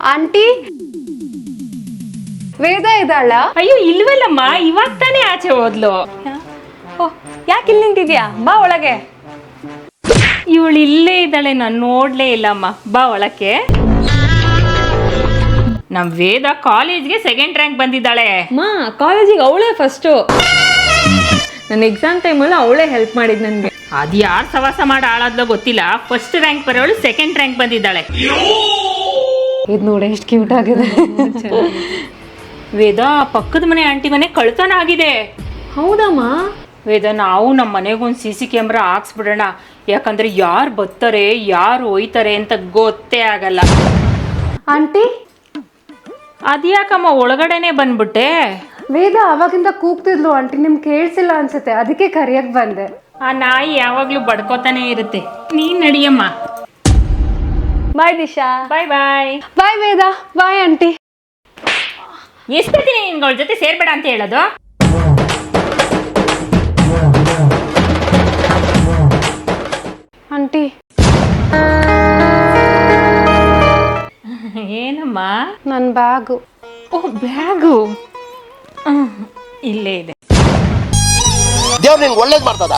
Aunty ವೇದ ಇದ್ದಾಳ? ಅಯ್ಯೋ ಇಲ್ವಲ್ಲಮ್ಮ, ಇವಾಗ ತಾನೇ ಆಚೆ ಹೋದ್ಲು. ಓಹ್, ಯಾಕೆ ಇಲ್ಲಿ ನಿಂತಿದ್ಯಾ? ಬಾ ಒಳಗೆ. ಇವಳು ಇಲ್ಲೇ ಇದ್ದಾಳೆ, ನಾನು ನೋಡ್ಲೇ ಇಲ್ಲಮ್ಮ. ಬಾ ಒಳಕ್ಕೆ. ನಮ್ ವೇದ ಕಾಲೇಜ್ಗೆ 2nd ರ್ಯಾಂಕ್ ಬಂದಿದ್ದಾಳೆ. ಕಾಲೇಜಿಗೆ ಅವಳೇ ಫಸ್ಟು. ನನ್ನ ಎಕ್ಸಾಮ್ ಟೈಮಲ್ಲಿ ಅವಳೇ ಹೆಲ್ಪ್ ಮಾಡಿದ್ ನನಗೆ. ಅದು ಯಾರು ಸವಾಸ ಮಾಡಿ ಹಾಳಾದ್ಲೋ ಗೊತ್ತಿಲ್ಲ, 1st ರ್ಯಾಂಕ್ ಬರೋಳು 2nd ರ್ಯಾಂಕ್ ಬಂದಿದ್ದಾಳೆ. ಇದು ನೋಡಿ ಎಷ್ಟು ಕ್ಯೂಟ್ ಆಗಿದೆ. ವೇದ, ಪಕ್ಕದ ಮನೆ ಆಂಟಿ ಮನೆ ಕಳ್ತನ ಆಗಿದೆ. ಹೌದಮ್ಮ? ವೇದ, ನಾವು ನಮ್ಮ ಮನೆಗೊಂದು CC ಕ್ಯಾಮ್ರಾ ಹಾಕ್ಸ್ಬಿಡೋಣ. ಯಾಕಂದ್ರೆ ಯಾರು ಬರ್ತಾರೆ ಯಾರು ಒಯ್ತಾರೆ ಅಂತ ಗೊತ್ತೇ ಆಗಲ್ಲ. ಆಂಟಿ ಅದ್ಯಾಕಮ್ಮ ಒಳಗಡೆನೆ ಬಂದ್ಬಿಟ್ಟೆ? ವೇದ ಅವಾಗಿಂದ ಕೂಗ್ತಿದ್ಲು ಆಂಟಿ, ನಿಮ್ಗೆ ಕೇಳಿಸಿಲ್ಲ ಅನ್ಸುತ್ತೆ, ಅದಕ್ಕೆ ಕರಿಯಕ್ ಬಂದೆ. ಆ ನಾಯಿ ಯಾವಾಗ್ಲೂ ಬಡ್ಕೋತಾನೆ ಇರುತ್ತೆ. ನೀನ್ ನಡಿಯಮ್ಮ. ಬಾಯ್ ದಿಶಾ. ಬಾಯ್ ಬಾಯ್. ಬಾಯ್ ವೇದ. Bye aunty. ಎಷ್ಟಿದ್ದೀನಿ ನಿನ್ಗಳ ಜೊತೆ ಸೇರ್ಬೇಡ ಅಂತ ಹೇಳೋದು? ಆಂಟಿ ಏನಮ್ಮ? ನನ್ನ ಬ್ಯಾಗು. ಓ, ಬ್ಯಾಗು ಇಲ್ಲೇ ಇದೆ. ದೇವ್ರು ನಿನ್ಗೆ ಒಳ್ಳೇದು ಮಾಡ್ತದ.